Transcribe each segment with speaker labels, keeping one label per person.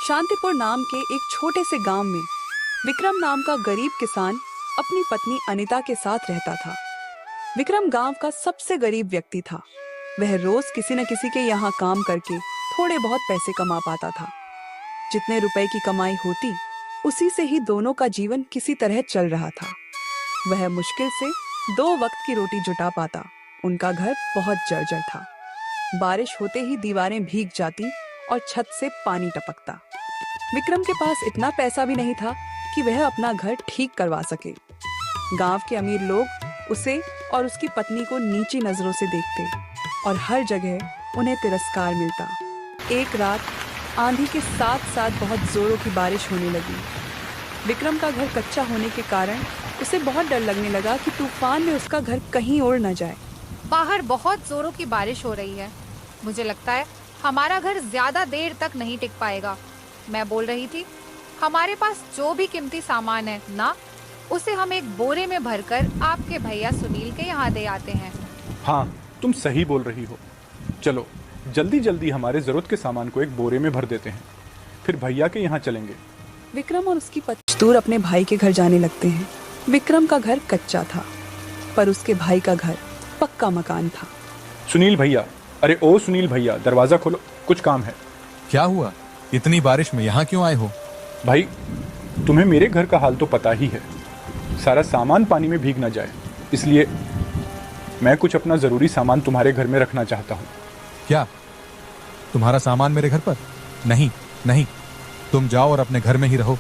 Speaker 1: शांतिपुर नाम के एक छोटे से गांव में विक्रम नाम का गरीब किसान अपनी पत्नी अनीता के साथ रहता था। विक्रम गांव का सबसे गरीब व्यक्ति था। वह रोज किसी न किसी के यहाँ काम करके थोड़े बहुत पैसे कमा पाता था। जितने रुपए की कमाई होती उसी से ही दोनों का जीवन किसी तरह चल रहा था। वह मुश्किल से 2 वक्त की रोटी जुटा पाता। उनका घर बहुत जर्जर था। बारिश होते ही दीवारें भीग जाती और छत से पानी टपकता। विक्रम के पास इतना पैसा भी नहीं था कि वह अपना घर ठीक करवा सके। गांव के अमीर लोग उसे और उसकी पत्नी को नीची नजरों से देखते और हर जगह उन्हें तिरस्कार मिलता। एक रात आंधी के साथ साथ बहुत जोरों की बारिश होने लगी। विक्रम का घर कच्चा होने के कारण उसे बहुत डर लगने लगा कि तूफान में उसका घर कहीं उड़ न जाए।
Speaker 2: बाहर बहुत जोरों की बारिश हो रही है। मुझे लगता है हमारा घर ज्यादा देर तक नहीं टिक पाएगा। मैं बोल रही थी, हमारे पास जो भी कीमती सामान है ना, उसे हम एक बोरे में भरकर आपके भैया सुनील के यहाँ दे आते हैं।
Speaker 3: हाँ, तुम सही बोल रही हो। चलो जल्दी जल्दी हमारे जरूरत के सामान को एक बोरे में भर देते हैं, फिर भैया के यहाँ चलेंगे।
Speaker 1: विक्रम और उसकी पत्नी दूर अपने भाई के घर जाने लगते हैं। विक्रम का घर कच्चा था, पर उसके भाई का घर पक्का मकान था।
Speaker 3: सुनील भैया, अरे ओ सुनील भैया, दरवाजा खोलो, कुछ काम है।
Speaker 4: क्या हुआ? इतनी बारिश में यहाँ क्यों आए हो?
Speaker 3: भाई, तुम्हें मेरे घर का हाल तो पता ही है। सारा सामान पानी में भीग ना जाए, इसलिए मैं कुछ अपना जरूरी सामान तुम्हारे घर में रखना चाहता हूँ।
Speaker 4: क्या तुम्हारा सामान मेरे घर पर? नहीं नहीं, तुम जाओ और अपने घर में ही रहो।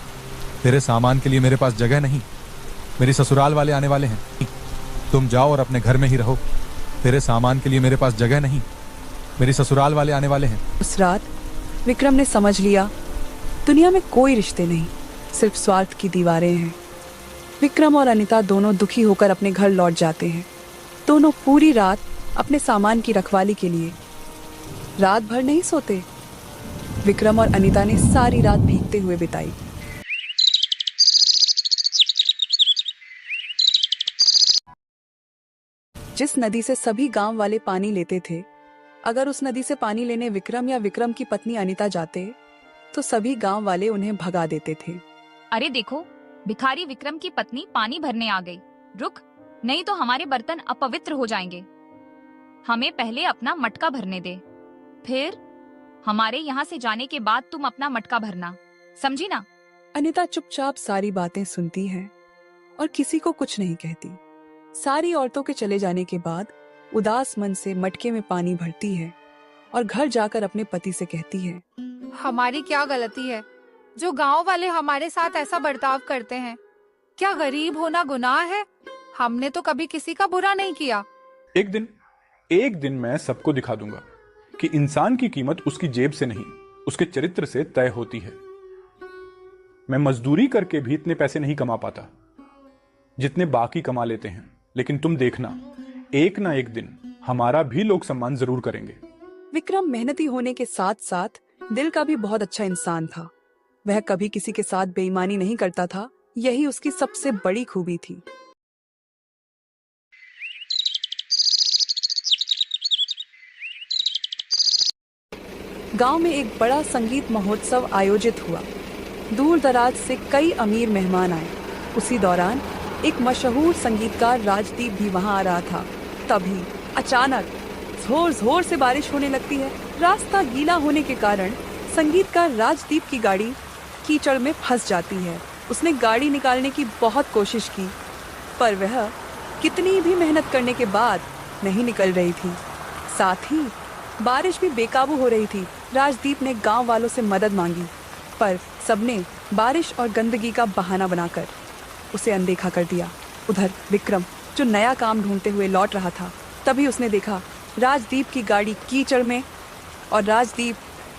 Speaker 4: तेरे सामान के लिए मेरे पास जगह नहीं। मेरी ससुराल वाले आने वाले हैं। तुम जाओ और अपने घर में ही रहो। तेरे सामान के लिए मेरे पास जगह नहीं। मेरी ससुराल वाले आने वाले हैं।
Speaker 1: उस रात विक्रम ने समझ लिया, दुनिया में कोई रिश्ते नहीं, सिर्फ स्वार्थ की दीवारें हैं। विक्रम और अनीता दोनों दुखी होकर अपने घर लौट जाते हैं। दोनों पूरी रात अपने सामान की रखवाली के लिए रात भर नहीं सोते। विक्रम और अनीता ने सारी रात भीगते हुए बिताई। जिस नदी से सभी गांव वाले पानी लेते थे, अगर उस नदी से पानी लेने विक्रम या विक्रम की पत्नी अनीता जाते तो सभी गांव वाले उन्हें भगा देते थे।
Speaker 5: अरे देखो, भिखारी विक्रम की पत्नी पानी भरने आ गई। रुक, नहीं तो हमारे बर्तन अपवित्र हो जाएंगे। हमें पहले अपना मटका भरने दे, फिर हमारे यहाँ से जाने के बाद तुम अपना मटका भरना, समझी ना?
Speaker 1: अनीता चुपचाप सारी बातें सुनती है और किसी को कुछ नहीं कहती। सारी औरतों के चले जाने के बाद उदास मन से मटके में पानी भरती है और घर जाकर अपने पति से कहती है,
Speaker 2: हमारी क्या गलती है जो गांव वाले हमारे साथ ऐसा बर्ताव करते हैं? क्या गरीब होना गुनाह है? हमने तो कभी किसी का बुरा नहीं किया।
Speaker 3: एक दिन मैं सबको दिखा दूंगा कि इंसान की कीमत उसकी जेब से नहीं, उसके चरित्र से तय होती है। मैं मजदूरी करके भी इतने पैसे नहीं कमा पाता जितने बाकी कमा लेते हैं, लेकिन तुम देखना, एक ना एक दिन हमारा भी लोग सम्मान जरूर करेंगे।
Speaker 1: विक्रम मेहनती होने के साथ साथ दिल का भी बहुत अच्छा इंसान था। वह कभी किसी के साथ बेईमानी नहीं करता था, यही उसकी सबसे बड़ी खूबी थी। गांव में एक बड़ा संगीत महोत्सव आयोजित हुआ। दूर दराज से कई अमीर मेहमान आए। उसी दौरान एक मशहूर संगीतकार राजदीप भी वहां आ रहा था। तभी अचानक जोर जोर से बारिश होने लगती है। रास्ता गीला होने के कारण संगीतकार राजदीप की गाड़ी कीचड़ में फंस जाती है। उसने गाड़ी निकालने की बहुत कोशिश की, पर वह कितनी भी मेहनत करने के बाद नहीं निकल रही थी। साथ ही बारिश भी बेकाबू हो रही थी। राजदीप ने गांव वालों से मदद मांगी, पर सबने बारिश और गंदगी का बहाना बनाकर उसे अनदेखा कर दिया। उधर विक्रम, जो नया काम ढूंढते हुए लौट रहा था, तभी उसने देखा राजदीप की गाड़ी कीचड़ में और राजदीप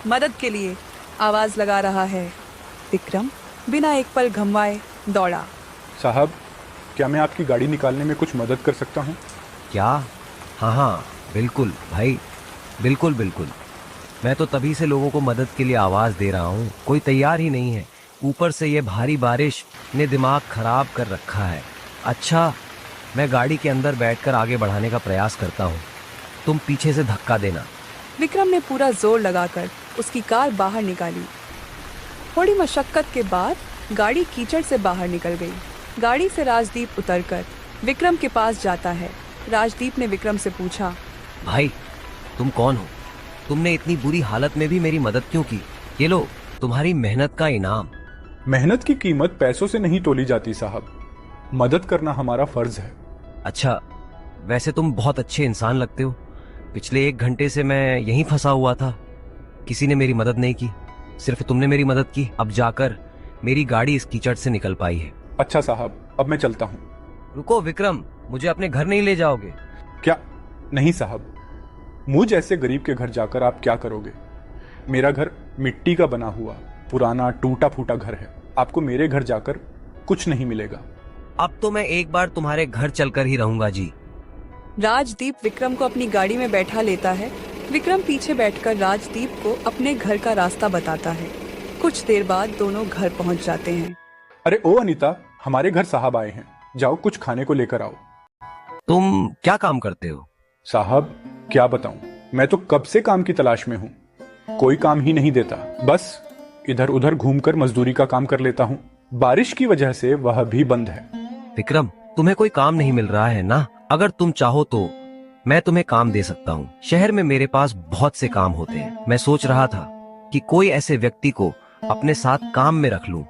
Speaker 1: मदद के लिए आवाज लगा रहा है। विक्रम बिना एक पल घमवाए दौड़ा।
Speaker 3: साहब, क्या मैं आपकी गाड़ी निकालने में कुछ मदद कर सकता हूँ?
Speaker 6: क्या? हाँ, बिल्कुल भाई, बिल्कुल बिल्कुल। मैं तो तभी से लोगों को मदद के लिए आवाज दे रहा हूँ, कोई तैयार ही नहीं है। ऊपर से ये भारी बारिश ने दिमाग खराब कर रखा है। अच्छा, मैं गाड़ी के अंदर बैठकर आगे बढ़ाने का प्रयास करता हूँ, तुम पीछे से धक्का देना।
Speaker 1: विक्रम ने पूरा जोर लगाकर उसकी कार बाहर निकाली। थोड़ी मशक्कत के बाद गाड़ी कीचड़ से बाहर निकल गई। गाड़ी से राजदीप उतरकर विक्रम के पास जाता है। राजदीप ने विक्रम से पूछा,
Speaker 6: भाई तुम कौन हो? तुमने इतनी बुरी हालत में भी मेरी मदद क्यों की? ये लो तुम्हारी मेहनत का इनाम।
Speaker 3: मेहनत की कीमत पैसों से नहीं तोली जाती साहब, मदद करना हमारा फर्ज है।
Speaker 6: अच्छा, वैसे तुम बहुत अच्छे इंसान लगते हो। पिछले 1 घंटे से मैं यहीं फंसा हुआ था, किसी ने मेरी मदद नहीं की, सिर्फ तुमने मेरी मदद की। अब जाकर मेरी गाड़ी इस कीचड़ से निकल पाई है।
Speaker 3: अच्छा साहब, अब मैं चलता हूँ।
Speaker 6: रुको विक्रम, मुझे अपने घर नहीं ले जाओगे?
Speaker 3: क्या? नहीं साहब, मुझ जैसे गरीब के घर जाकर आप क्या करोगे? मेरा घर मिट्टी का बना हुआ पुराना टूटा फूटा घर है, आपको मेरे घर जाकर कुछ नहीं मिलेगा।
Speaker 6: अब तो मैं एक बार तुम्हारे घर चलकर ही रहूंगा जी।
Speaker 1: राजदीप विक्रम को अपनी गाड़ी में बैठा लेता है। विक्रम पीछे बैठकर राजदीप को अपने घर का रास्ता बताता है। कुछ देर बाद दोनों घर पहुंच जाते हैं।
Speaker 3: अरे ओ अनीता, हमारे घर साहब आए हैं, जाओ कुछ खाने को लेकर आओ।
Speaker 6: तुम क्या काम करते हो?
Speaker 3: साहब क्या बताऊं, मैं तो कब से काम की तलाश में हूँ, कोई काम ही नहीं देता, बस इधर उधर घूमकर मजदूरी का काम कर लेता हूँ। बारिश की वजह से वह भी बंद है।
Speaker 6: विक्रम, तुम्हें कोई काम नहीं मिल रहा है ना? अगर तुम चाहो तो मैं तुम्हें काम दे सकता हूँ। शहर में मेरे पास बहुत से काम होते हैं। मैं सोच रहा था कि कोई ऐसे व्यक्ति को अपने साथ काम में रख लूं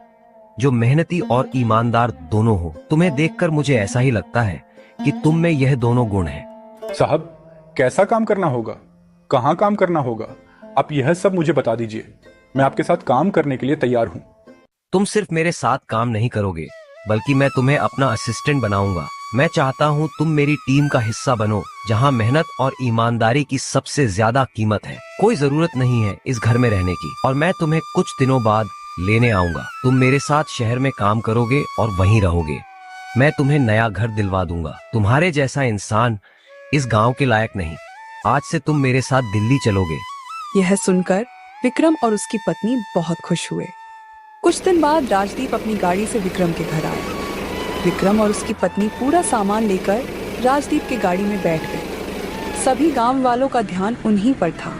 Speaker 6: जो मेहनती और ईमानदार दोनों हो। तुम्हें देखकर मुझे ऐसा ही लगता है कि तुम में यह दोनों गुण हैं।
Speaker 3: साहब कैसा काम करना होगा, कहाँ काम करना होगा, आप यह सब मुझे बता दीजिए, मैं आपके साथ काम करने के लिए तैयार हूँ।
Speaker 6: तुम सिर्फ मेरे साथ काम नहीं करोगे, बल्कि मैं तुम्हें अपना असिस्टेंट बनाऊंगा। मैं चाहता हूँ तुम मेरी टीम का हिस्सा बनो, जहाँ मेहनत और ईमानदारी की सबसे ज्यादा कीमत है। कोई जरूरत नहीं है इस घर में रहने की, और मैं तुम्हें कुछ दिनों बाद लेने आऊंगा। तुम मेरे साथ शहर में काम करोगे और वहीं रहोगे। मैं तुम्हें नया घर दिलवा दूंगा। तुम्हारे जैसा इंसान इस गांव के लायक नहीं। आज से तुम मेरे साथ दिल्ली चलोगे।
Speaker 1: यह सुनकर विक्रम और उसकी पत्नी बहुत खुश हुए। कुछ दिन बाद राजदीप अपनी गाड़ी से विक्रम के घर आए। विक्रम और उसकी पत्नी पूरा सामान लेकर राजदीप की गाड़ी में बैठ गए। सभी गांव वालों का ध्यान उन्हीं पर था,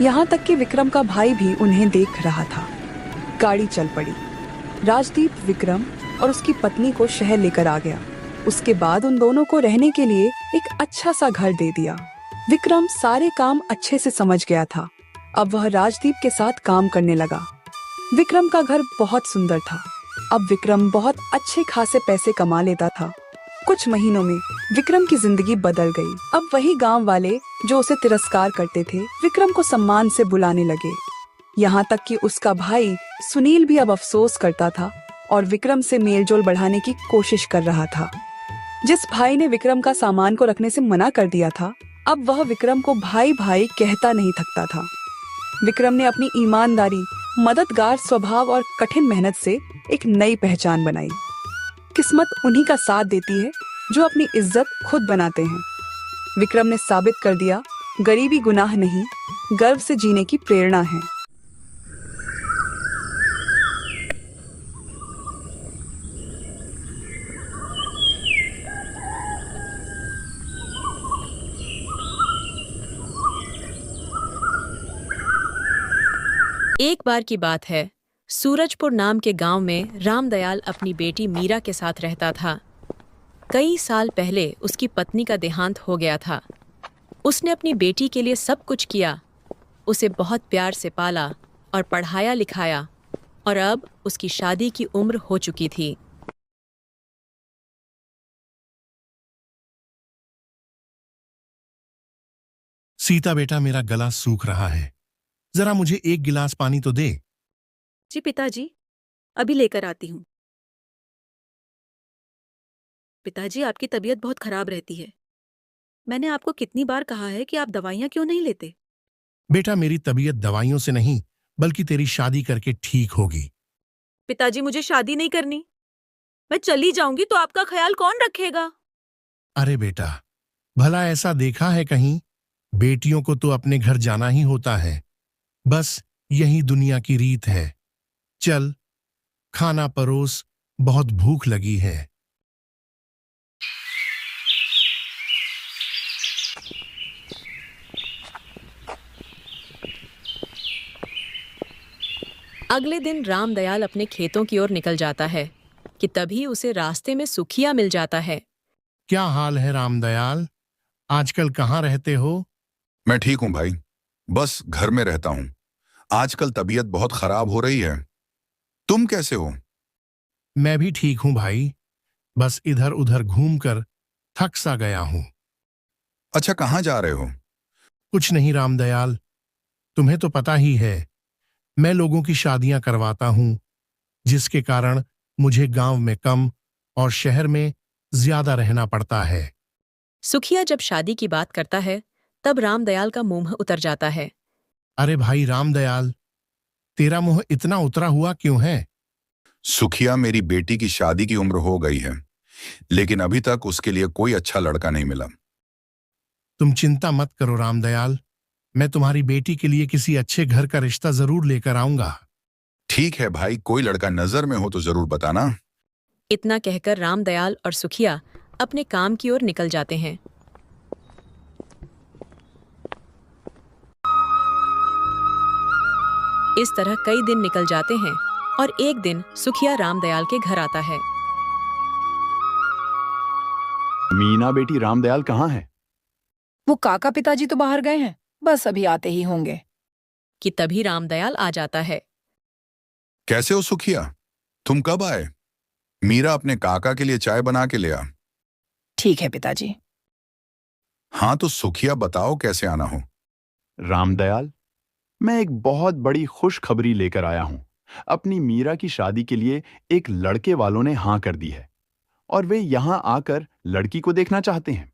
Speaker 1: यहाँ तक कि विक्रम का भाई भी उन्हें देख रहा था। गाड़ी चल पड़ी। राजदीप विक्रम और उसकी पत्नी को शहर लेकर आ गया। उसके बाद उन दोनों को रहने के लिए एक अच्छा सा घर दे दिया। विक्रम सारे काम अच्छे से समझ गया था। अब वह राजदीप के साथ काम करने लगा। विक्रम का घर बहुत सुंदर था। अब विक्रम बहुत अच्छे खासे पैसे कमा लेता था। कुछ महीनों में विक्रम की जिंदगी बदल गई। अब वही गांव वाले जो उसे तिरस्कार करते थे, विक्रम को सम्मान से बुलाने लगे। यहाँ तक कि उसका भाई सुनील भी अब अफसोस करता था और विक्रम से मेलजोल बढ़ाने की कोशिश कर रहा था। जिस भाई ने विक्रम का सामान को रखने से मना कर दिया था, अब वह विक्रम को भाई भाई कहता नहीं थकता था। विक्रम ने अपनी ईमानदारी, मददगार स्वभाव और कठिन मेहनत से एक नई पहचान बनाई। किस्मत उन्हीं का साथ देती है जो अपनी इज्जत खुद बनाते हैं। विक्रम ने साबित कर दिया, गरीबी गुनाह नहीं, गर्व से जीने की प्रेरणा है।
Speaker 7: एक बार की बात है, सूरजपुर नाम के गांव में रामदयाल अपनी बेटी मीरा के साथ रहता था। कई साल पहले उसकी पत्नी का देहांत हो गया था। उसने अपनी बेटी के लिए सब कुछ किया, उसे बहुत प्यार से पाला और पढ़ाया लिखाया, और अब उसकी शादी की उम्र हो चुकी थी।
Speaker 8: सीता बेटा, मेरा गला सूख रहा है, जरा मुझे एक गिलास पानी तो दे।
Speaker 7: जी पिताजी, अभी लेकर आती हूँ। पिताजी, आपकी तबीयत बहुत खराब रहती है। मैंने आपको कितनी बार कहा है कि आप दवाइयाँ क्यों नहीं लेते?
Speaker 8: बेटा, मेरी तबीयत दवाइयों से नहीं बल्कि तेरी शादी करके ठीक होगी।
Speaker 7: पिताजी, मुझे शादी नहीं करनी। मैं चली जाऊंगी तो आपका ख्याल कौन रखेगा?
Speaker 8: अरे बेटा, भला ऐसा देखा है कहीं? बेटियों को तो अपने घर जाना ही होता है, बस यही दुनिया की रीत है। चल, खाना परोस, बहुत भूख लगी है।
Speaker 7: अगले दिन रामदयाल अपने खेतों की ओर निकल जाता है कि तभी उसे रास्ते में सुखिया मिल जाता है।
Speaker 8: क्या हाल है रामदयाल? आजकल कहाँ रहते हो?
Speaker 9: मैं ठीक हूं भाई, बस घर में रहता हूं। आजकल तबीयत बहुत खराब हो रही है। तुम कैसे हो?
Speaker 8: मैं भी ठीक हूं भाई, बस इधर उधर घूमकर थक सा गया हूं।
Speaker 9: अच्छा, कहाँ जा रहे हो?
Speaker 8: कुछ नहीं रामदयाल, तुम्हें तो पता ही है, मैं लोगों की शादियां करवाता हूं, जिसके कारण मुझे गांव में कम और शहर में ज्यादा रहना पड़ता है।
Speaker 7: सुखिया जब शादी की बात करता है तब रामदयाल का मुंह उतर जाता है।
Speaker 8: अरे भाई रामदयाल, तेरा मुंह इतना उतरा हुआ क्यों है?
Speaker 9: सुखिया, मेरी बेटी की शादी की उम्र हो गई है, लेकिन अभी तक उसके लिए कोई अच्छा लड़का नहीं मिला।
Speaker 8: तुम चिंता मत करो रामदयाल, मैं तुम्हारी बेटी के लिए किसी अच्छे घर का रिश्ता जरूर लेकर आऊंगा।
Speaker 9: ठीक है भाई, कोई लड़का नजर में हो तो जरूर बताना।
Speaker 7: इतना कहकर रामदयाल और सुखिया अपने काम की ओर निकल जाते हैं। इस तरह कई दिन निकल जाते हैं और एक दिन सुखिया रामदयाल के घर आता है।
Speaker 3: मीना बेटी, रामदयाल कहाँ है?
Speaker 10: वो काका पिताजी तो बाहर गए हैं, बस अभी आते ही होंगे।
Speaker 7: कि तभी रामदयाल आ जाता है।
Speaker 9: कैसे हो सुखिया? तुम कब आए? मीरा अपने काका के लिए चाय बना के ले आ।
Speaker 10: ठीक है पिताजी।
Speaker 9: हाँ तो सुखिया, बताओ कैसे आना हो?
Speaker 11: रामदयाल, मैं एक बहुत बड़ी खुशखबरी लेकर आया हूं। अपनी मीरा की शादी के लिए एक लड़के वालों ने हां कर दी है और वे यहां आकर लड़की को देखना चाहते हैं।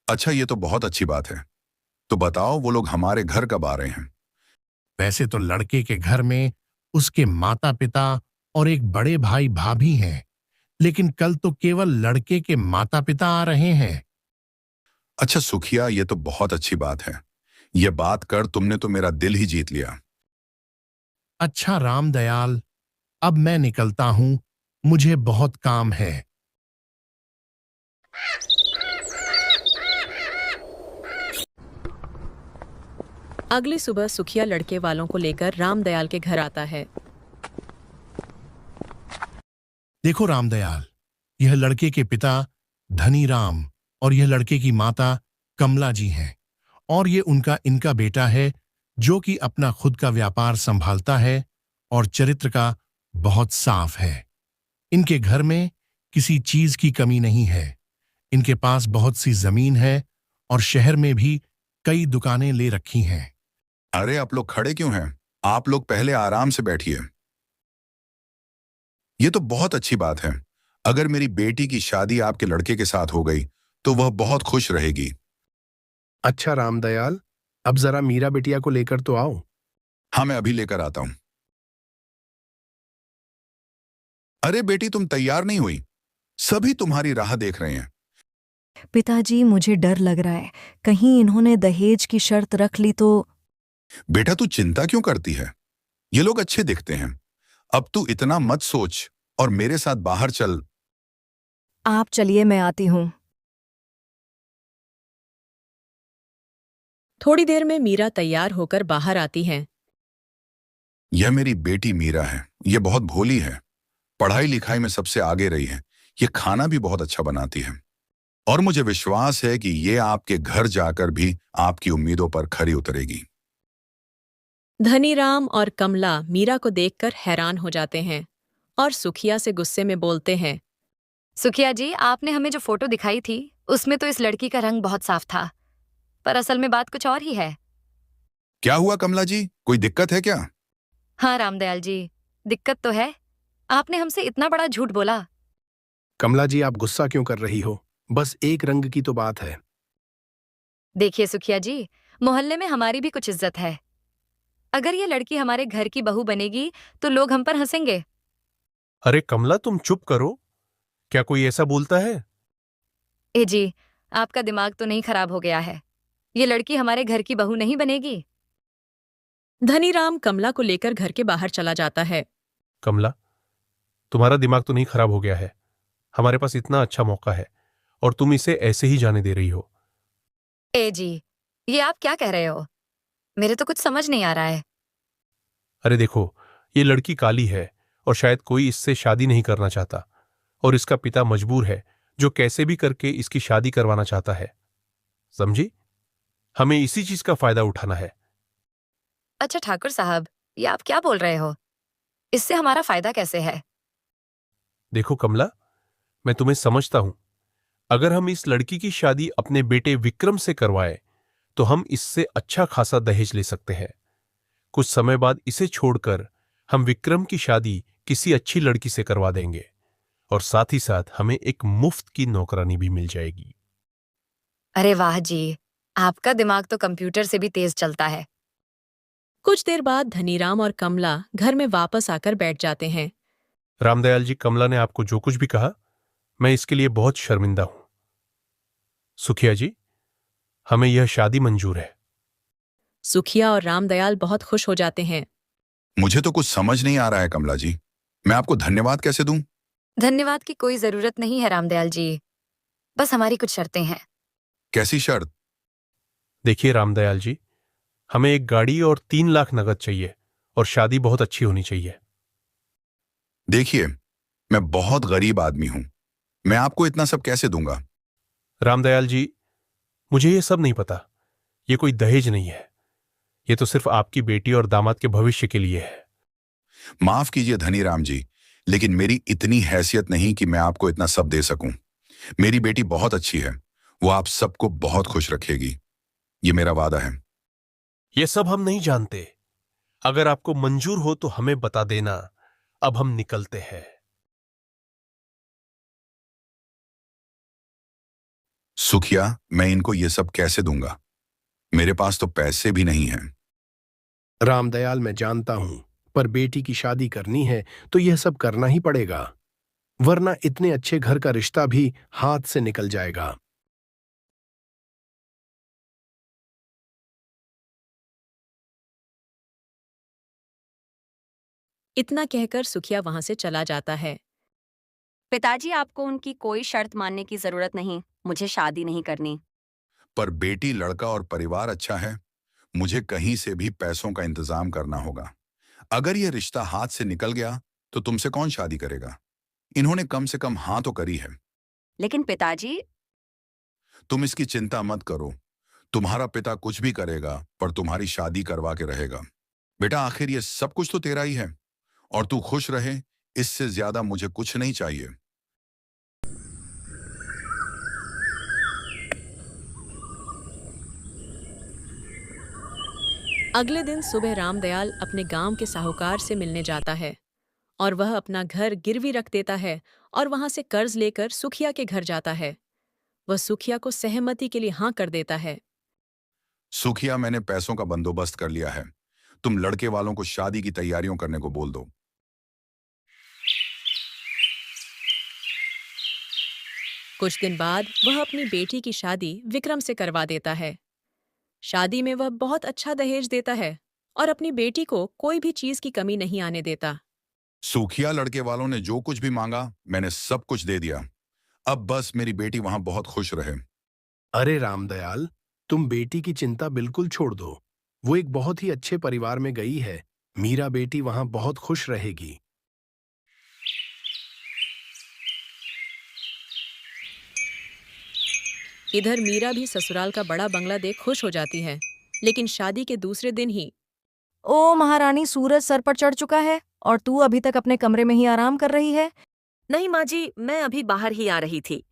Speaker 9: अच्छा, ये तो बहुत अच्छी बात है। तो बताओ, वो लोग हमारे घर कब आ रहे हैं?
Speaker 8: वैसे तो लड़के के घर में उसके माता पिता और एक बड़े भाई भाभी हैं, लेकिन कल तो केवल लड़के के माता पिता आ रहे हैं।
Speaker 9: अच्छा सुखिया, ये तो बहुत अच्छी बात है। ये बात कर तुमने तो मेरा दिल ही जीत लिया।
Speaker 8: अच्छा रामदयाल, अब मैं निकलता हूं, मुझे बहुत काम है।
Speaker 7: अगली सुबह सुखिया लड़के वालों को लेकर रामदयाल के घर आता है।
Speaker 8: देखो रामदयाल, यह लड़के के पिता धनी राम और यह लड़के की माता कमला जी हैं, और ये इनका बेटा है, जो कि अपना खुद का व्यापार संभालता है और चरित्र का बहुत साफ है। इनके घर में किसी चीज की कमी नहीं है। इनके पास बहुत सी जमीन है और शहर में भी कई दुकानें ले रखी हैं।
Speaker 9: अरे आप लोग खड़े क्यों हैं? आप लोग पहले आराम से बैठिए। ये तो बहुत अच्छी बात है। अगर मेरी बेटी की शादी आपके लड़के के साथ हो गई तो वह बहुत खुश रहेगी।
Speaker 12: अच्छा रामदयाल, अब जरा मीरा बिटिया को लेकर तो आओ।
Speaker 9: हाँ, मैं अभी लेकर आता हूं। अरे बेटी, तुम तैयार नहीं हुई? सभी तुम्हारी राह देख रहे हैं।
Speaker 13: पिताजी, मुझे डर लग रहा है, कहीं इन्होंने दहेज की शर्त रख ली तो।
Speaker 9: बेटा, तू चिंता क्यों करती है? ये लोग अच्छे दिखते हैं। अब तू इतना मत सोच और मेरे साथ बाहर चल।
Speaker 13: आप चलिए, मैं आती हूँ।
Speaker 7: थोड़ी देर में मीरा तैयार होकर बाहर आती है।
Speaker 9: यह मेरी बेटी मीरा है। यह बहुत भोली है, पढ़ाई लिखाई में सबसे आगे रही है। यह खाना भी बहुत अच्छा बनाती है और मुझे विश्वास है कि यह आपके घर जाकर भी आपकी उम्मीदों पर खरी उतरेगी।
Speaker 7: धनीराम और कमला मीरा को देखकर हैरान हो जाते हैं और सुखिया से गुस्से में बोलते हैं।
Speaker 5: सुखिया जी, आपने हमें जो फोटो दिखाई थी उसमें तो इस लड़की का रंग बहुत साफ था, पर असल में बात कुछ और ही है।
Speaker 9: क्या हुआ कमला जी, कोई दिक्कत है क्या?
Speaker 5: हाँ रामदयाल जी, दिक्कत तो है। आपने हमसे इतना बड़ा झूठ बोला।
Speaker 12: कमला जी, आप गुस्सा क्यों कर रही हो? बस एक रंग की तो बात है।
Speaker 5: देखिए सुखिया जी, मोहल्ले में हमारी भी कुछ इज्जत है। अगर ये लड़की हमारे घर की बहू बनेगी तो लोग हम पर हंसेंगे।
Speaker 12: अरे कमला, तुम चुप करो। क्या कोई ऐसा बोलता है?
Speaker 5: ए जी, आपका दिमाग तो नहीं खराब हो गया है? ये लड़की हमारे घर की बहू नहीं बनेगी।
Speaker 7: धनीराम कमला को लेकर घर के बाहर चला जाता है।
Speaker 12: कमला, तुम्हारा दिमाग तो नहीं खराब हो गया है? हमारे पास इतना अच्छा मौका है और तुम इसे ऐसे ही जाने दे रही हो।
Speaker 5: ए जी, ये आप क्या कह रहे हो? मेरे तो कुछ समझ नहीं आ रहा है।
Speaker 12: अरे देखो, ये लड़की काली है और शायद कोई इससे शादी नहीं करना चाहता, और इसका पिता मजबूर है जो कैसे भी करके इसकी शादी करवाना चाहता है। समझी? हमें इसी चीज का फायदा उठाना है।
Speaker 14: अच्छा ठाकुर साहब, ये आप क्या बोल रहे हो? इससे हमारा फायदा कैसे है?
Speaker 12: देखो कमला, मैं तुम्हें समझता हूं। अगर हम इस लड़की की शादी अपने बेटे विक्रम से करवाएं तो हम इससे अच्छा खासा दहेज ले सकते हैं। कुछ समय बाद इसे छोड़कर हम विक्रम की शादी किसी अच्छी लड़की से करवा देंगे, और साथ ही साथ हमें एक मुफ्त की नौकरानी भी मिल जाएगी।
Speaker 14: अरे वाह जी, आपका दिमाग तो कंप्यूटर से भी तेज चलता है।
Speaker 7: कुछ देर बाद धनीराम और कमला घर में वापस आकर बैठ जाते हैं।
Speaker 12: रामदयाल जी, कमला ने आपको जो कुछ भी कहा, मैं इसके लिए बहुत शर्मिंदा हूं। सुखिया जी, हमें यह शादी मंजूर है।
Speaker 7: सुखिया और रामदयाल बहुत खुश हो जाते हैं।
Speaker 9: मुझे तो कुछ समझ नहीं आ रहा है कमला जी, मैं आपको धन्यवाद कैसे दूं?
Speaker 14: धन्यवाद की कोई जरूरत नहीं है रामदयाल जी, बस हमारी कुछ शर्तें हैं।
Speaker 9: कैसी शर्त?
Speaker 12: देखिए रामदयाल जी, हमें एक गाड़ी और 3 लाख नगद चाहिए, और शादी बहुत अच्छी होनी चाहिए।
Speaker 9: देखिए, मैं बहुत गरीब आदमी हूं, मैं आपको इतना सब कैसे दूंगा?
Speaker 12: रामदयाल जी, मुझे ये सब नहीं पता। ये कोई दहेज नहीं है, ये तो सिर्फ आपकी बेटी और दामाद के भविष्य के लिए है।
Speaker 9: माफ कीजिए धनीराम जी, लेकिन मेरी इतनी हैसियत नहीं कि मैं आपको इतना सब दे सकूं। मेरी बेटी बहुत अच्छी है, वो आप सबको बहुत खुश रखेगी, ये मेरा वादा है।
Speaker 12: ये सब हम नहीं जानते। अगर आपको मंजूर हो तो हमें बता देना। अब हम निकलते हैं।
Speaker 9: सुखिया, मैं इनको ये सब कैसे दूंगा? मेरे पास तो पैसे भी नहीं हैं।
Speaker 8: रामदयाल, मैं जानता हूं, पर बेटी की शादी करनी है तो यह सब करना ही पड़ेगा, वरना इतने अच्छे घर का रिश्ता भी हाथ से निकल जाएगा।
Speaker 7: इतना कहकर सुखिया वहां से चला जाता है।
Speaker 15: पिताजी, आपको उनकी कोई शर्त मानने की जरूरत नहीं, मुझे शादी नहीं करनी।
Speaker 9: पर बेटी, लड़का और परिवार अच्छा है, मुझे कहीं से भी पैसों का इंतजाम करना होगा। अगर यह रिश्ता हाथ से निकल गया तो तुमसे कौन शादी करेगा? इन्होंने कम से कम हाँ तो करी है।
Speaker 15: लेकिन पिताजी।
Speaker 9: तुम इसकी चिंता मत करो, तुम्हारा पिता कुछ भी करेगा पर तुम्हारी शादी करवा के रहेगा। बेटा, आखिर ये सब कुछ तो तेरा ही है, और तू खुश रहे, इससे ज्यादा मुझे कुछ नहीं चाहिए।
Speaker 7: अगले दिन सुबह रामदयाल अपने गांव के साहूकार से मिलने जाता है और वह अपना घर गिरवी रख देता है और वहां से कर्ज लेकर सुखिया के घर जाता है। वह सुखिया को सहमति के लिए हाँ कर देता है।
Speaker 9: सुखिया, मैंने पैसों का बंदोबस्त कर लिया है, तुम लड़के वालों को शादी की तैयारियों करने को बोल दो।
Speaker 7: कुछ दिन बाद वह अपनी बेटी की शादी विक्रम से करवा देता है। शादी में वह बहुत अच्छा दहेज देता है और अपनी बेटी को कोई भी चीज की कमी नहीं आने देता।
Speaker 9: सुखिया, लड़के वालों ने जो कुछ भी मांगा मैंने सब कुछ दे दिया, अब बस मेरी बेटी वहां बहुत खुश रहे।
Speaker 8: अरे रामदयाल, तुम बेटी की चिंता बिल्कुल छोड़ दो, वो एक बहुत ही अच्छे परिवार में गई है, मीरा बेटी वहां बहुत खुश रहेगी।
Speaker 7: इधर मीरा भी ससुराल का बड़ा बंगला देख खुश हो जाती है, लेकिन शादी के दूसरे दिन ही
Speaker 13: ओ महारानी, सूरज सर पर चढ़ चुका है और तू अभी तक अपने कमरे में ही आराम कर रही है।
Speaker 15: नहीं माँ जी, मैं अभी बाहर ही आ रही थी।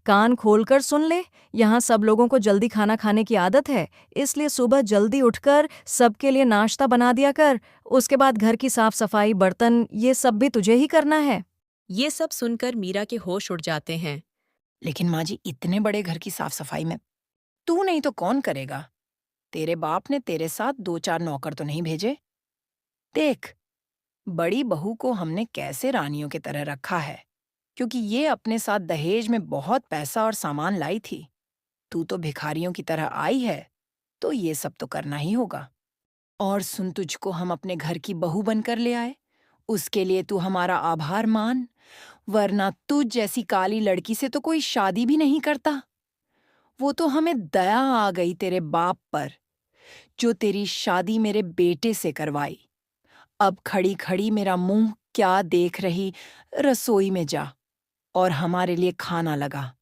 Speaker 13: कान खोलकर सुन ले, यहाँ सब लोगों को जल्दी खाना खाने की आदत है, इसलिए सुबह जल्दी उठकर सबके लिए नाश्ता बना दिया कर। उसके बाद घर की साफ सफाई, बर्तन, ये सब भी तुझे ही करना है।
Speaker 7: ये सब सुनकर मीरा के होश उड़ जाते हैं।
Speaker 10: लेकिन माँ जी, इतने बड़े घर की साफ सफाई में तू नहीं तो कौन करेगा? तेरे बाप ने तेरे साथ 2-4 नौकर तो नहीं भेजे? देख, बड़ी बहू को हमने कैसे रानियों की तरह रखा है, क्योंकि ये अपने साथ दहेज में बहुत पैसा और सामान लाई थी। तू तो भिखारियों की तरह आई है, तो ये सब तो करना ही होगा। और सुन, तुझको हम अपने घर की बहू बनकर ले आए, उसके लिए तू हमारा आभार मान, वरना तुझ जैसी काली लड़की से तो कोई शादी भी नहीं करता। वो तो हमें दया आ गई तेरे बाप पर, जो तेरी शादी मेरे बेटे से करवाई। अब खड़ी खड़ी मेरा मुंह क्या देख रही, रसोई में जा और हमारे लिए खाना लगा।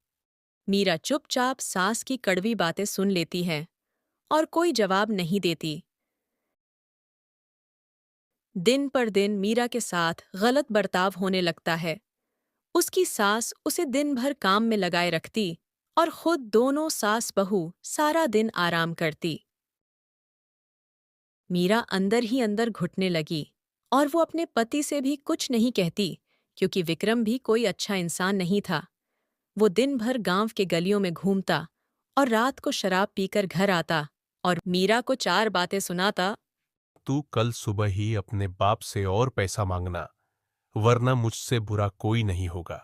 Speaker 7: मीरा चुपचाप सास की कड़वी बातें सुन लेती है और कोई जवाब नहीं देती। दिन पर दिन मीरा के साथ गलत बर्ताव होने लगता है। उसकी सास उसे दिन भर काम में लगाए रखती और खुद दोनों सास बहू सारा दिन आराम करती। मीरा अंदर ही अंदर घुटने लगी और वो अपने पति से भी कुछ नहीं कहती, क्योंकि विक्रम भी कोई अच्छा इंसान नहीं था। वो दिन भर गांव के गलियों में घूमता और रात को शराब पीकर घर आता और मीरा को 4 बातें सुनाता।
Speaker 12: तू कल सुबह ही अपने बाप से और पैसा मांगना, वरना मुझसे बुरा कोई नहीं होगा।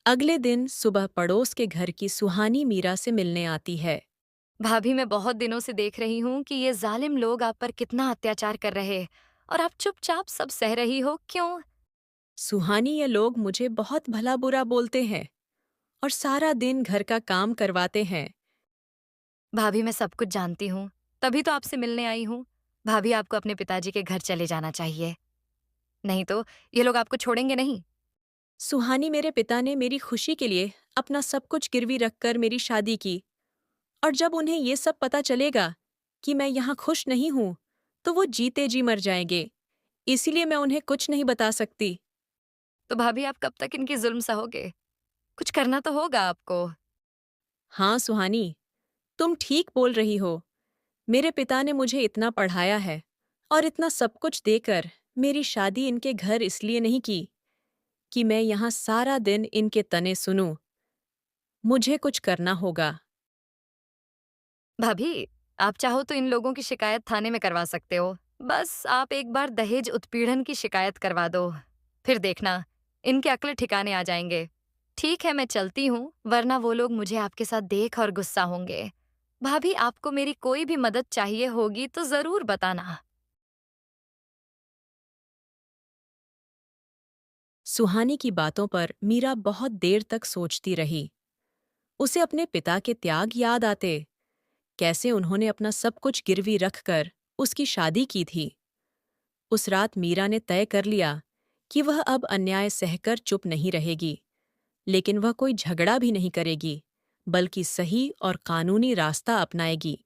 Speaker 7: अगले दिन सुबह पड़ोस के घर की सुहानी मीरा से मिलने आती है।
Speaker 14: भाभी, मैं बहुत दिनों से देख रही हूँ कि ये जालिम लोग आप पर कितना अत्याचार कर रहे हैं और आप चुपचाप सब सह रही हो, क्यों?
Speaker 7: सुहानी, ये लोग मुझे बहुत भला बुरा बोलते हैं और सारा दिन घर का काम करवाते हैं।
Speaker 14: भाभी, मैं सब कुछ जानती हूँ, तभी तो आपसे मिलने आई हूँ। भाभी, आपको अपने पिताजी के घर चले जाना चाहिए, नहीं तो ये लोग आपको छोड़ेंगे नहीं।
Speaker 7: सुहानी, मेरे पिता ने मेरी खुशी के लिए अपना सब कुछ गिरवी रखकर मेरी शादी की, और जब उन्हें ये सब पता चलेगा कि मैं यहाँ खुश नहीं हूँ, तो वो जीते जी मर जाएंगे। इसीलिए मैं उन्हें कुछ नहीं बता सकती।
Speaker 14: तो भाभी, आप कब तक इनकी जुल्म सहोगे? कुछ करना तो होगा आपको।
Speaker 7: हाँ सुहानी, तुम ठीक बोल रही हो। मेरे पिता ने मुझे इतना पढ़ाया है और इतना सब कुछ देकर मेरी शादी इनके घर इसलिए नहीं की कि मैं यहाँ सारा दिन इनके तने सुनूं। मुझे कुछ करना होगा।
Speaker 14: भाभी, आप चाहो तो इन लोगों की शिकायत थाने में करवा सकते हो। बस आप एक बार दहेज उत्पीड़न की शिकायत करवा दो, फिर देखना इनके अक्ल ठिकाने आ जाएंगे। ठीक है, मैं चलती हूँ, वरना वो लोग मुझे आपके साथ देख और गुस्सा होंगे। भाभी, आपको मेरी कोई भी मदद चाहिए होगी तो जरूर बताना।
Speaker 7: सुहानी की बातों पर मीरा बहुत देर तक सोचती रही। उसे अपने पिता के त्याग याद आते, कैसे उन्होंने अपना सब कुछ गिरवी रखकर उसकी शादी की थी। उस रात मीरा ने तय कर लिया कि वह अब अन्याय सहकर चुप नहीं रहेगी, लेकिन वह कोई झगड़ा भी नहीं करेगी, बल्कि सही और कानूनी रास्ता अपनाएगी।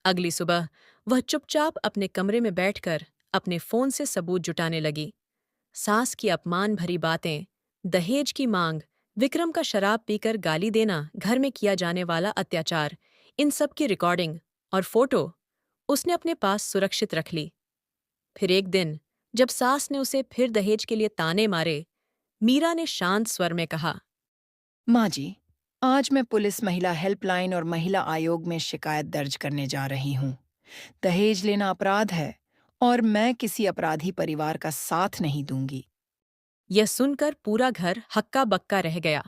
Speaker 7: अगली सुबह वह चुपचाप अपने कमरे में बैठकर अपने फोन से सबूत जुटाने लगी। सास की अपमान भरी बातें, दहेज की मांग, विक्रम का शराब पीकर गाली देना, घर में किया जाने वाला अत्याचार, इन सब की रिकॉर्डिंग और फोटो उसने अपने पास सुरक्षित रख ली। फिर एक दिन जब सास ने उसे फिर दहेज के लिए ताने मारे, मीरा ने शांत स्वर में कहा,
Speaker 10: माँ जी, आज मैं पुलिस महिला हेल्पलाइन और महिला आयोग में शिकायत दर्ज करने जा रही हूँ। दहेज लेना अपराध है और मैं किसी अपराधी परिवार का साथ नहीं दूंगी।
Speaker 7: यह सुनकर पूरा घर हक्का बक्का रह गया।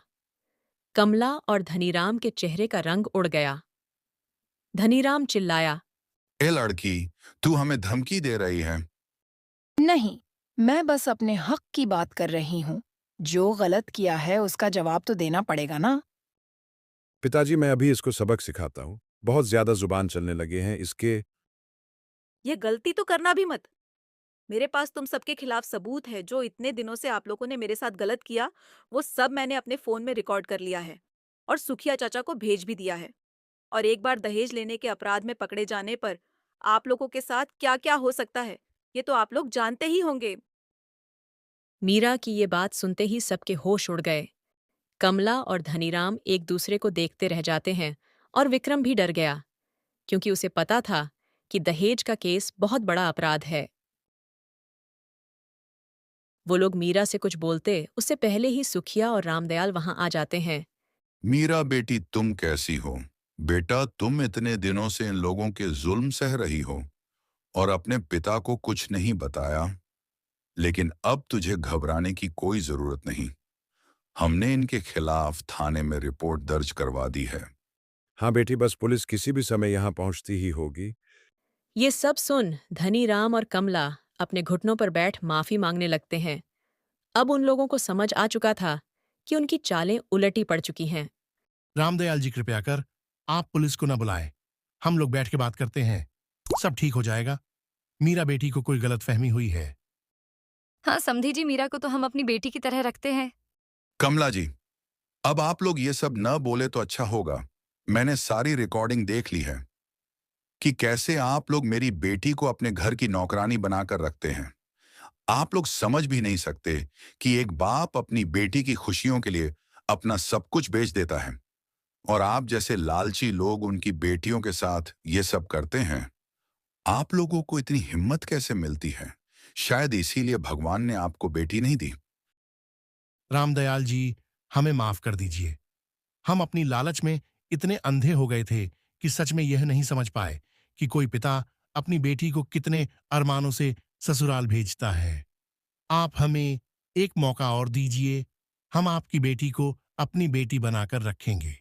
Speaker 7: कमला और धनीराम के चेहरे का रंग उड़ गया। धनीराम चिल्लाया,
Speaker 9: ए लड़की, तू हमें धमकी दे रही है?
Speaker 10: नहीं, मैं बस अपने हक की बात कर रही हूँ। जो गलत किया है उसका जवाब तो देना पड़ेगा ना।
Speaker 16: पिताजी, मैं अभी इसको सबक सिखाता हूँ। बहुत ज्यादा जुबान चलने लगे हैं इसके।
Speaker 17: ये गलती तो करना भी मत। मेरे पास तुम सबके खिलाफ सबूत है। जो इतने दिनों से आप लोगों ने मेरे साथ गलत किया, वो सब मैंने अपने फोन में रिकॉर्ड कर लिया है और सुखिया चाचा को भेज भी दिया है। और एक बार दहेज लेने के अपराध में पकड़े जाने पर आप लोगों के साथ क्या क्या हो सकता है, ये तो आप लोग जानते ही होंगे।
Speaker 7: मीरा की ये बात सुनते ही सबके होश उड़ गए। कमला और धनीराम एक दूसरे को देखते रह जाते हैं और विक्रम भी डर गया, क्योंकि उसे पता था कि दहेज का केस बहुत बड़ा अपराध है। वो लोग मीरा से कुछ बोलते उससे पहले ही सुखिया और रामदयाल वहां आ जाते हैं।
Speaker 9: मीरा बेटी, तुम कैसी हो? बेटा, तुम इतने दिनों से इन लोगों के जुल्म सह रही हो और अपने पिता को कुछ नहीं बताया, लेकिन अब तुझे घबराने की कोई जरूरत नहीं। हमने इनके खिलाफ थाने में रिपोर्ट दर्ज करवा दी है।
Speaker 16: हाँ बेटी, बस पुलिस किसी भी समय यहाँ पहुँचती ही होगी।
Speaker 7: ये सब सुन धनीराम और कमला अपने घुटनों पर बैठ माफी मांगने लगते हैं। अब उन लोगों को समझ आ चुका था कि उनकी चालें उलटी पड़ चुकी हैं।
Speaker 8: रामदयाल जी कृपया कर आप पुलिस को न बुलाएं। हम लोग बैठ के बात करते हैं, सब ठीक हो जाएगा। मीरा बेटी को कोई गलतफहमी हुई है।
Speaker 14: हाँ समधी जी, मीरा को तो हम अपनी बेटी की तरह रखते हैं।
Speaker 9: कमला जी, अब आप लोग ये सब न बोले तो अच्छा होगा। मैंने सारी रिकॉर्डिंग देख ली है कि कैसे आप लोग मेरी बेटी को अपने घर की नौकरानी बनाकर रखते हैं। आप लोग समझ भी नहीं सकते कि एक बाप अपनी बेटी की खुशियों के लिए अपना सब कुछ बेच देता है, और आप जैसे लालची लोग उनकी बेटियों के साथ ये सब करते हैं। आप लोगों को इतनी हिम्मत कैसे मिलती है? शायद इसीलिए भगवान ने आपको बेटी नहीं दी।
Speaker 8: रामदयाल जी, हमें माफ कर दीजिए। हम अपनी लालच में इतने अंधे हो गए थे कि सच में यह नहीं समझ पाए कि कोई पिता अपनी बेटी को कितने अरमानों से ससुराल भेजता है। आप हमें एक मौका और दीजिए, हम आपकी बेटी को अपनी बेटी बनाकर रखेंगे।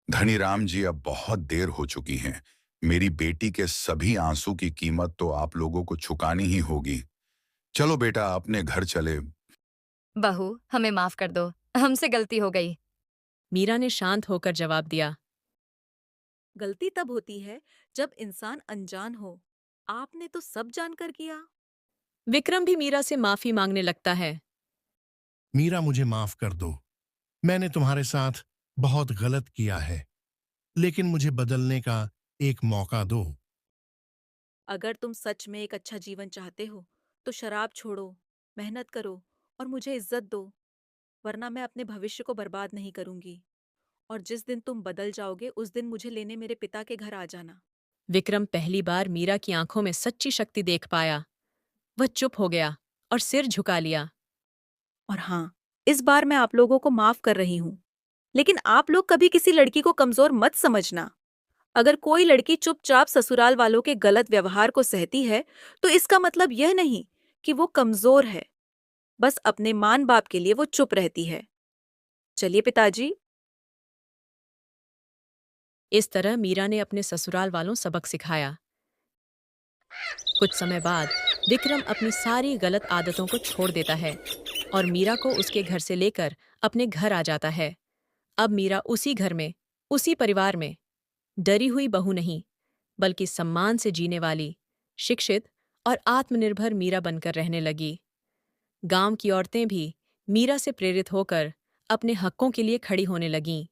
Speaker 9: धनीराम जी, अब बहुत देर हो चुकी है। मेरी बेटी के सभी आंसू की कीमत तो आप लोगों को चुकानी ही होगी। चलो बेटा, अपने घर चले।
Speaker 14: बहू, हमें माफ कर दो, हमसे गलती हो गई।
Speaker 7: मीरा ने शांत होकर जवाब दिया।
Speaker 17: गलती तब होती है जब इंसान अनजान हो। आपने तो सब जानकर किया।
Speaker 7: विक्रम भी मीरा से माफी मांगने लगता है।
Speaker 8: मीरा, मुझे माफ कर दो। मैंने तुम्हारे साथ बहुत गलत किया है, लेकिन मुझे बदलने का एक मौका दो।
Speaker 17: अगर तुम सच में एक अच्छा जीवन चाहते हो तो शराब छोड़ो, मेहनत करो और मुझे इज्जत दो, वरना मैं अपने भविष्य को बर्बाद नहीं करूंगी। और जिस दिन तुम बदल जाओगे उस दिन मुझे लेने मेरे पिता के घर आ जाना।
Speaker 7: विक्रम पहली बार मीरा की आंखों में सच्ची शक्ति देख पाया। वह चुप हो गया और सिर झुका लिया।
Speaker 17: और हाँ, इस बार मैं आप लोगों को माफ कर रही हूँ, लेकिन आप लोग कभी किसी लड़की को कमजोर मत समझना। अगर कोई लड़की चुपचाप ससुराल वालों के गलत व्यवहार को सहती है तो इसका मतलब यह नहीं कि वो कमजोर है, बस अपने मां बाप के लिए वो चुप रहती है। चलिए पिताजी।
Speaker 7: इस तरह मीरा ने अपने ससुराल वालों सबक सिखाया। कुछ समय बाद विक्रम अपनी सारी गलत आदतों को छोड़ देता है और मीरा को उसके घर से लेकर अपने घर आ जाता है। अब मीरा उसी घर में, उसी परिवार में डरी हुई बहू नहीं, बल्कि सम्मान से जीने वाली, शिक्षित और आत्मनिर्भर मीरा बनकर रहने लगी। गांव की औरतें भी मीरा से प्रेरित होकर अपने हकों के लिए खड़ी होने लगीं।